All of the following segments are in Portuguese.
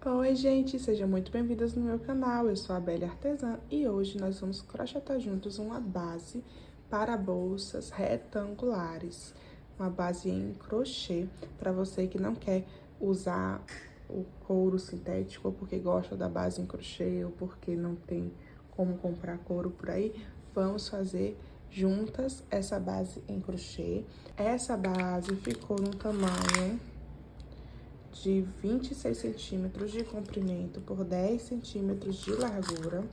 Oi, gente, sejam muito bem-vindas no meu canal. Eu sou a Belle Artesã e hoje nós vamos crochetar juntos uma base para bolsas retangulares. Uma base em crochê para você que não quer usar o couro sintético, ou porque gosta da base em crochê, ou porque não tem como comprar couro por aí. Vamos fazer juntas essa base em crochê. Essa base ficou no tamanho de 26 centímetros de comprimento por 10 centímetros de largura.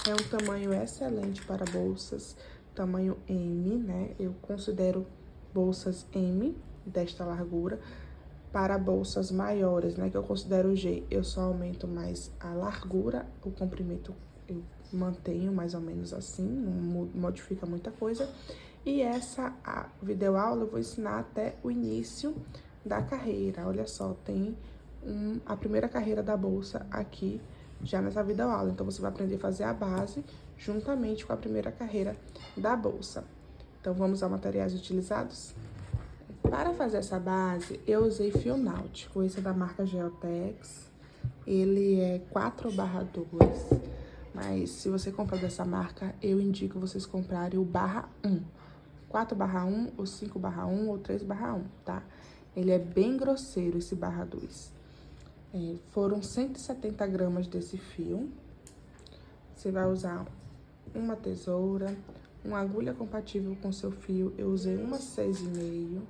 É um tamanho excelente para bolsas, tamanho M, né? Eu considero bolsas M desta largura. Para bolsas maiores, né, que eu considero G, eu só aumento mais a largura, o comprimento eu mantenho mais ou menos assim, não modifica muita coisa. E essa videoaula eu vou ensinar até o início da carreira. Olha só, tem a primeira carreira da bolsa aqui já nessa videoaula. Então, você vai aprender a fazer a base juntamente com a primeira carreira da bolsa. Então, vamos aos materiais utilizados? Para fazer essa base, eu usei fio náutico. Esse é da marca Geotex. Ele é 4/2, mas se você comprar dessa marca, eu indico vocês comprarem o /1. 4/1, ou 5/1, ou 3/1, tá? Ele é bem grosseiro, esse /2. Foram 170 gramas desse fio. Você vai usar uma tesoura, uma agulha compatível com seu fio. Eu usei uma 6,5,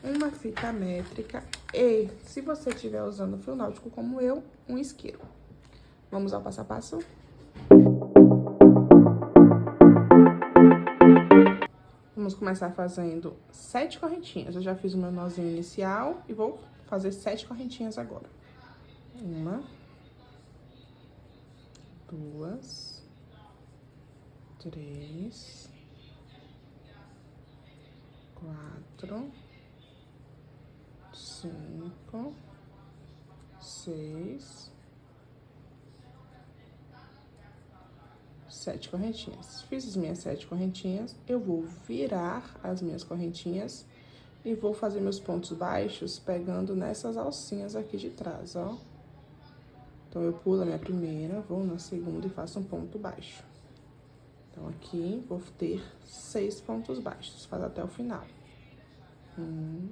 uma fita métrica e, se você estiver usando fio náutico como eu, um isqueiro. Vamos ao passo a passo? Vamos começar fazendo 7 correntinhas. Eu já fiz o meu nozinho inicial e vou fazer 7 correntinhas agora. 1, 2, 3, 4, 5, 6, 7 correntinhas. Fiz as minhas 7 correntinhas, eu vou virar as minhas correntinhas e vou fazer meus pontos baixos pegando nessas alcinhas aqui de trás, ó. Então, eu pulo a minha primeira, vou na segunda e faço um ponto baixo. Então, aqui, vou ter 6 pontos baixos, faz até o final. 1,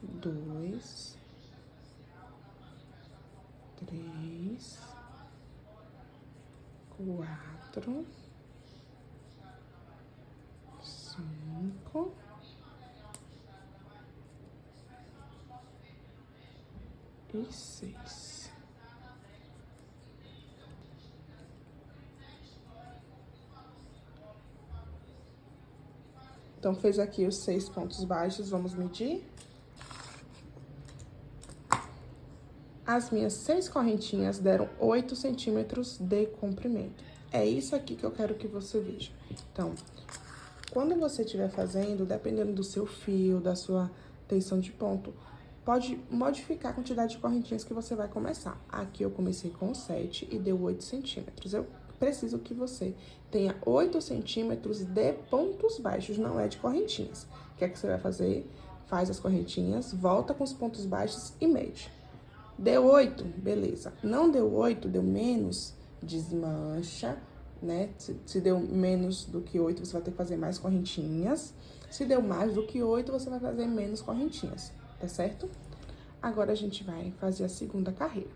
2, 3, 4, 5, e 6. Então, fez aqui os 6 pontos baixos, vamos medir. As minhas 6 correntinhas deram 8 centímetros de comprimento. É isso aqui que eu quero que você veja. Então, quando você estiver fazendo, dependendo do seu fio, da sua tensão de ponto, pode modificar a quantidade de correntinhas que você vai começar. Aqui eu comecei com 7 e deu 8 centímetros. Eu preciso que você tenha 8 centímetros de pontos baixos, não é de correntinhas. O que é que você vai fazer? Faz as correntinhas, volta com os pontos baixos e mede. Deu 8? Beleza. Não deu 8, deu menos, desmancha, né? Se deu menos do que 8, você vai ter que fazer mais correntinhas. Se deu mais do que 8, você vai fazer menos correntinhas, tá certo? Agora, a gente vai fazer a segunda carreira.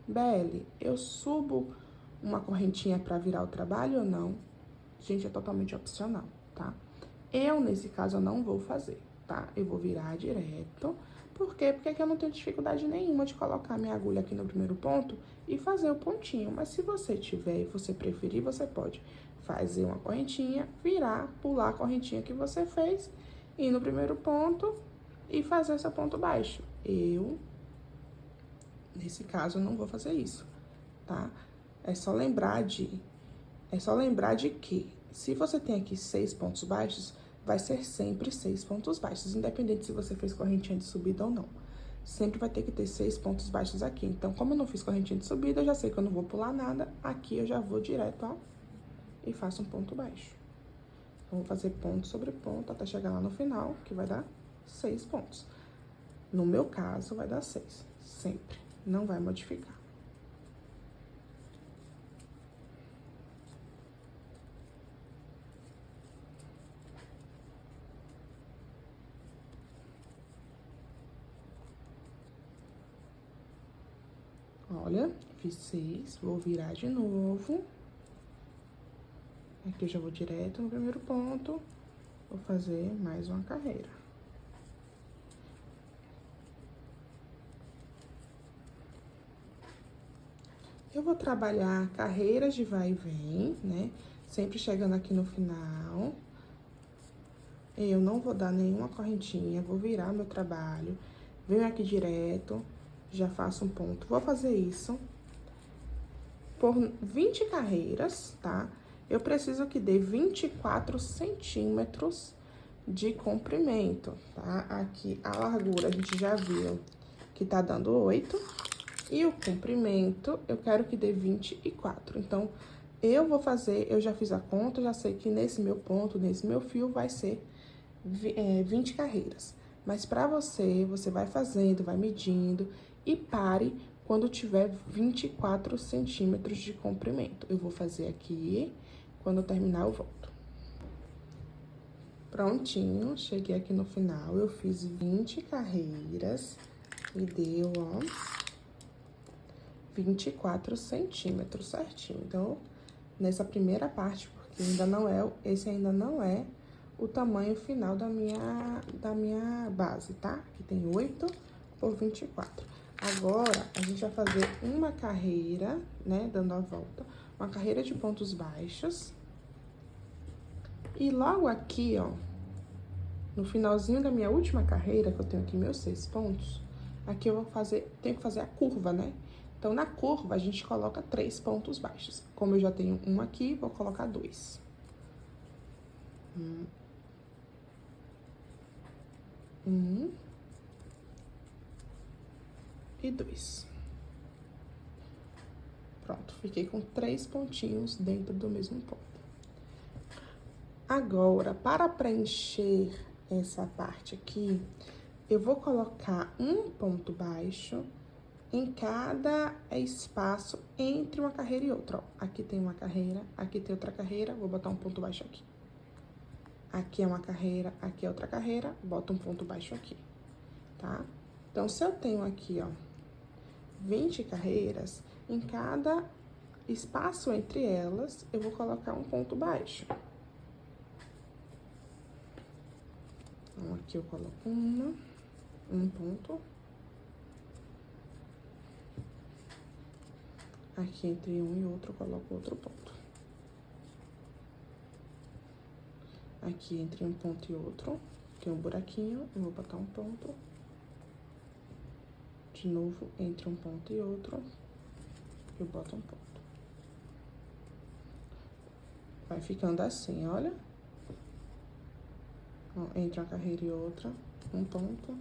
Belle, eu subo uma correntinha pra virar o trabalho ou não? Gente, é totalmente opcional, tá? Eu, nesse caso, eu não vou fazer, tá? Eu vou virar direto. Por quê? Porque aqui eu não tenho dificuldade nenhuma de colocar minha agulha aqui no primeiro ponto e fazer o pontinho. Mas se você tiver e você preferir, você pode fazer uma correntinha, virar, pular a correntinha que você fez, ir no primeiro ponto e fazer seu ponto baixo. Eu, nesse caso, eu não vou fazer isso, tá? É só lembrar de que, se você tem aqui 6 pontos baixos, vai ser sempre 6 pontos baixos, independente se você fez correntinha de subida ou não. Sempre vai ter que ter 6 pontos baixos aqui. Então, como eu não fiz correntinha de subida, eu já sei que eu não vou pular nada. Aqui, eu já vou direto, ó, e faço um ponto baixo. Então, vou fazer ponto sobre ponto até chegar lá no final, que vai dar 6 pontos. No meu caso, vai dar 6, sempre. não vai modificar. Olha, fiz 6, vou virar de novo. Aqui eu já vou direto no primeiro ponto, vou fazer mais uma carreira. Eu vou trabalhar carreiras de vai e vem, né? Sempre chegando aqui no final. Eu não vou dar nenhuma correntinha, vou virar meu trabalho. Venho aqui direto, já faço um ponto. Vou fazer isso por 20 carreiras, tá? Eu preciso que dê 24 centímetros de comprimento, tá? Aqui a largura a gente já viu que tá dando 8. E o comprimento, eu quero que dê 24. Então, eu vou fazer, eu já fiz a conta, já sei que nesse meu ponto, nesse meu fio, vai ser 20 carreiras. Mas pra você, você vai fazendo, vai medindo e pare quando tiver 24 centímetros de comprimento. Eu vou fazer aqui, quando eu terminar eu volto. Prontinho, cheguei aqui no final, eu fiz 20 carreiras e deu, ó, 24 centímetros certinho. Então, nessa primeira parte, porque ainda não é, esse ainda não é o tamanho final da minha base, tá? Que tem 8 por 24. Agora, a gente vai fazer uma carreira, né, dando a volta, uma carreira de pontos baixos. E logo aqui, ó, no finalzinho da minha última carreira, que eu tenho aqui meus 6 pontos, aqui eu vou fazer, tenho que fazer a curva, né? Então, na curva, a gente coloca 3 pontos baixos. Como eu já tenho um aqui, vou colocar 2. Um e 2. Pronto, fiquei com 3 pontinhos dentro do mesmo ponto. Agora, para preencher essa parte aqui, eu vou colocar um ponto baixo em cada espaço entre uma carreira e outra, ó. Aqui tem uma carreira, aqui tem outra carreira, vou botar um ponto baixo aqui. Aqui é uma carreira, aqui é outra carreira, boto um ponto baixo aqui, tá? Então, se eu tenho aqui, ó, 20 carreiras, em cada espaço entre elas, eu vou colocar um ponto baixo. Então, aqui eu coloco um ponto. Aqui entre um e outro, eu coloco outro ponto. Aqui entre um ponto e outro, tem um buraquinho, eu vou botar um ponto. De novo, entre um ponto e outro, eu boto um ponto. Vai ficando assim, olha. Ó, entre uma carreira e outra, um ponto.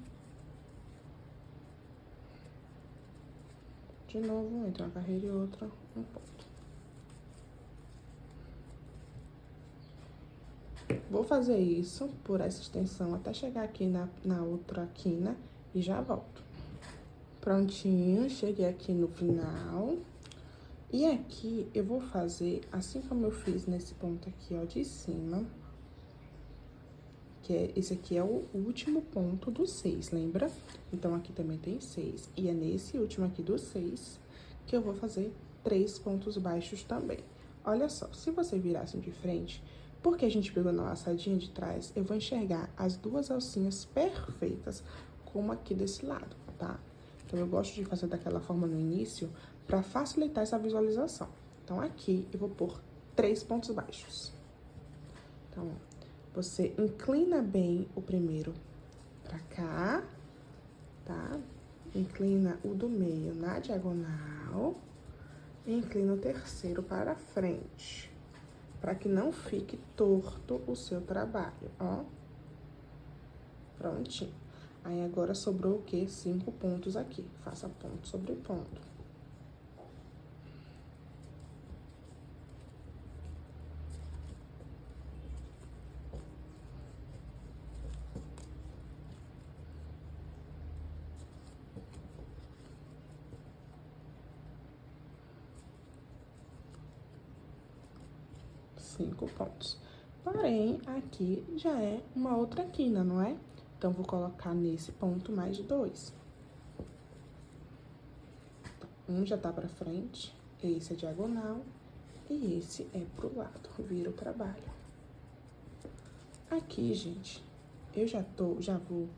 De novo, entre uma carreira e outra, um ponto. Vou fazer isso por essa extensão até chegar aqui na outra quina e já volto. Prontinho, cheguei aqui no final. E aqui eu vou fazer, assim como eu fiz nesse ponto aqui, ó, de cima. Que esse aqui é o último ponto do 6, lembra? Então, aqui também tem 6. E é nesse último aqui do 6 que eu vou fazer 3 pontos baixos também. Olha só, se você virar assim de frente, porque a gente pegou na laçadinha de trás, eu vou enxergar as duas alcinhas perfeitas, como aqui desse lado, tá? Então, eu gosto de fazer daquela forma no início, pra facilitar essa visualização. Então, aqui eu vou pôr 3 pontos baixos. Então, ó. Você inclina bem o primeiro pra cá, tá? Inclina o do meio na diagonal e inclina o terceiro para frente, para que não fique torto o seu trabalho, ó. Prontinho. Aí, agora sobrou o quê? 5 pontos aqui. Faça ponto sobre ponto. 5 pontos. Porém, aqui já é uma outra quina, não é? Então, vou colocar nesse ponto mais 2. Um já tá pra frente, esse é diagonal e esse é pro lado, vira o trabalho. Aqui, gente, eu já vou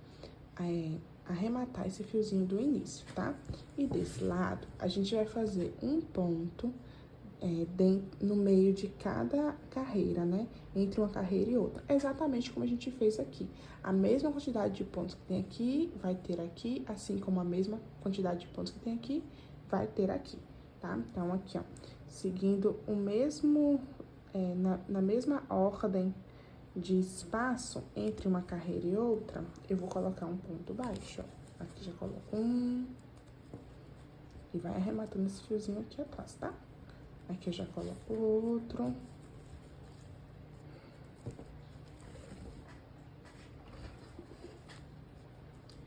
arrematar esse fiozinho do início, tá? E desse lado, a gente vai fazer um ponto no meio de cada carreira, né? Entre uma carreira e outra. Exatamente como a gente fez aqui. A mesma quantidade de pontos que tem aqui, vai ter aqui, assim como a mesma quantidade de pontos que tem aqui, vai ter aqui, tá? Então, aqui, ó, seguindo o mesmo, na mesma ordem de espaço entre uma carreira e outra, eu vou colocar um ponto baixo, ó. Aqui já coloco um. E vai arrematando esse fiozinho aqui atrás, tá? Aqui eu já coloco outro.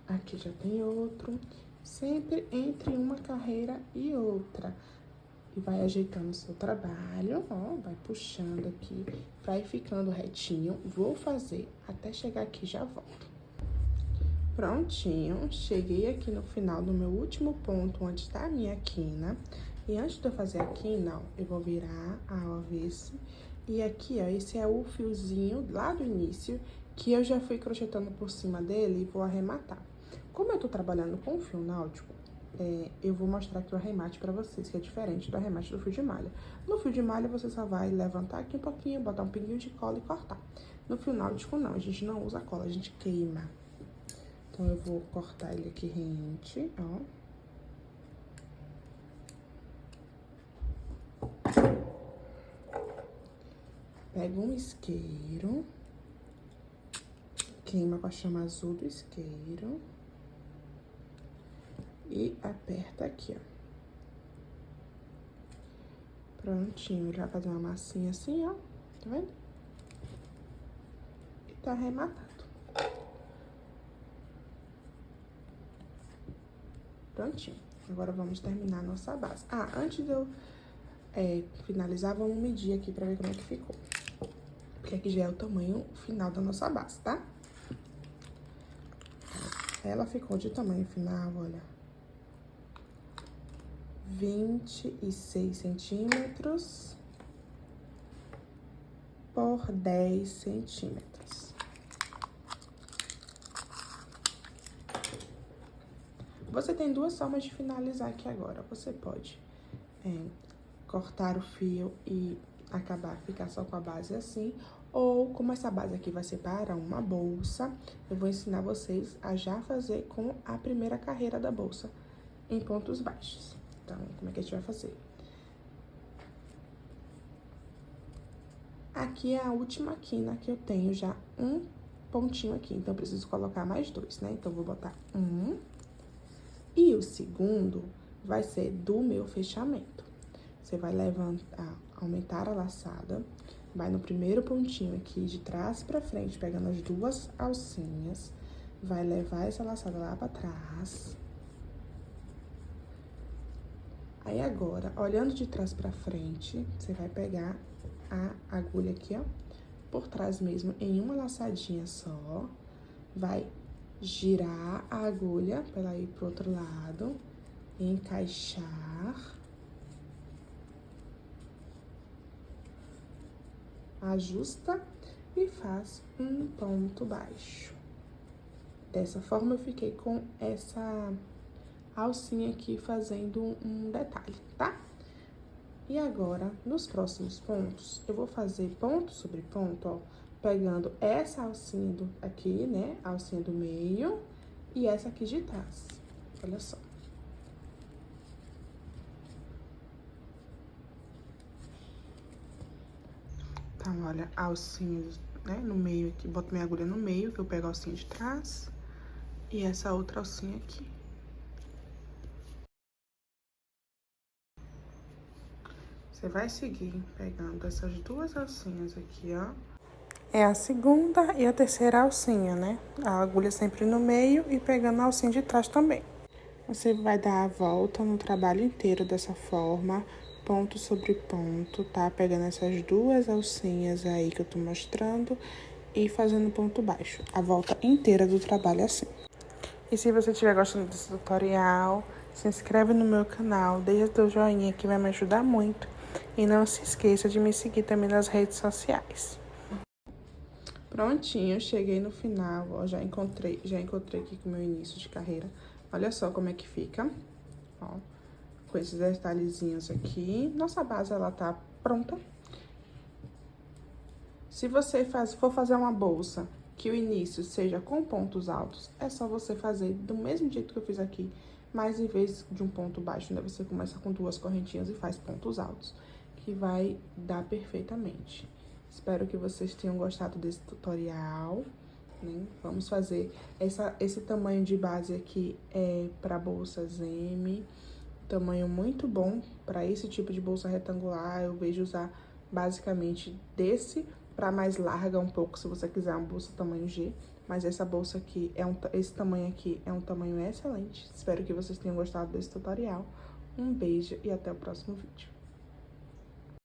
Aqui já tem outro. Sempre entre uma carreira e outra. E vai ajeitando o seu trabalho, ó, vai puxando aqui, vai ficando retinho. Vou fazer até chegar aqui, já volto. Prontinho, cheguei aqui no final do meu último ponto, onde tá a minha quina. E antes de eu fazer a quina, ó, eu vou virar ao avesso. E aqui, ó, esse é o fiozinho lá do início, que eu já fui crochetando por cima dele e vou arrematar. Como eu tô trabalhando com fio náutico, eu vou mostrar aqui o arremate pra vocês, que é diferente do arremate do fio de malha. No fio de malha, você só vai levantar aqui um pouquinho, botar um pinguinho de cola e cortar. No fio náutico, não, a gente não usa cola, a gente queima. Então, eu vou cortar ele aqui rente, ó. Pega um isqueiro, queima com a chama azul do isqueiro. E aperta aqui, ó. Prontinho, ele vai fazer uma massinha assim, ó. Tá vendo? E tá arrematado. Prontinho. Agora, vamos terminar a nossa base. Ah, antes de eu finalizar, vamos medir aqui pra ver como é que ficou. Porque aqui já é o tamanho final da nossa base, tá? Ela ficou de tamanho final, olha. 26 centímetros por 10 centímetros. Você tem duas formas de finalizar aqui agora. Você pode cortar o fio e ficar só com a base assim. Ou, como essa base aqui vai ser para uma bolsa, eu vou ensinar vocês a já fazer com a primeira carreira da bolsa em pontos baixos. Então, como é que a gente vai fazer? Aqui é a última quina que eu tenho já um pontinho aqui. Então, eu preciso colocar mais 2, né? Então, eu vou botar um. E o segundo vai ser do meu fechamento. Você vai levantar, aumentar a laçada. Vai no primeiro pontinho aqui, de trás pra frente, pegando as duas alcinhas. Vai levar essa laçada lá pra trás. Aí, agora, olhando de trás pra frente, você vai pegar a agulha aqui, ó, por trás mesmo, em uma laçadinha só. Vai girar a agulha pra ela ir pro outro lado, encaixar. Ajusta e faz um ponto baixo. Dessa forma, eu fiquei com essa alcinha aqui fazendo um detalhe, tá? E agora, nos próximos pontos, eu vou fazer ponto sobre ponto, ó, pegando essa alcinha aqui, né, a alcinha do meio, e essa aqui de trás. Olha só. Então, olha, a alcinha, né, no meio aqui, boto minha agulha no meio, que eu pego a alcinha de trás, e essa outra alcinha aqui. Você vai seguir pegando essas duas alcinhas aqui, ó. É a segunda e a terceira alcinha, né? A agulha sempre no meio e pegando a alcinha de trás também. Você vai dar a volta no trabalho inteiro dessa forma, ponto sobre ponto, tá? Pegando essas duas alcinhas aí que eu tô mostrando e fazendo ponto baixo. A volta inteira do trabalho assim. E se você estiver gostando desse tutorial, se inscreve no meu canal, deixa teu joinha que vai me ajudar muito. E não se esqueça de me seguir também nas redes sociais. Prontinho, cheguei no final, ó, já encontrei aqui com o meu início de carreira. Olha só como é que fica, ó, com esses detalhezinhos aqui. Nossa base, ela tá pronta. Se você for fazer uma bolsa que o início seja com pontos altos, é só você fazer do mesmo jeito que eu fiz aqui, mas em vez de um ponto baixo, né, você começa com duas correntinhas e faz pontos altos, que vai dar perfeitamente. Espero que vocês tenham gostado desse tutorial, né? Vamos fazer esse tamanho de base aqui é para bolsas M, tamanho muito bom para esse tipo de bolsa retangular. Eu vejo usar basicamente desse para mais larga um pouco, se você quiser uma bolsa tamanho G. Mas essa bolsa aqui, esse tamanho aqui é um tamanho excelente. Espero que vocês tenham gostado desse tutorial. Um beijo e até o próximo vídeo.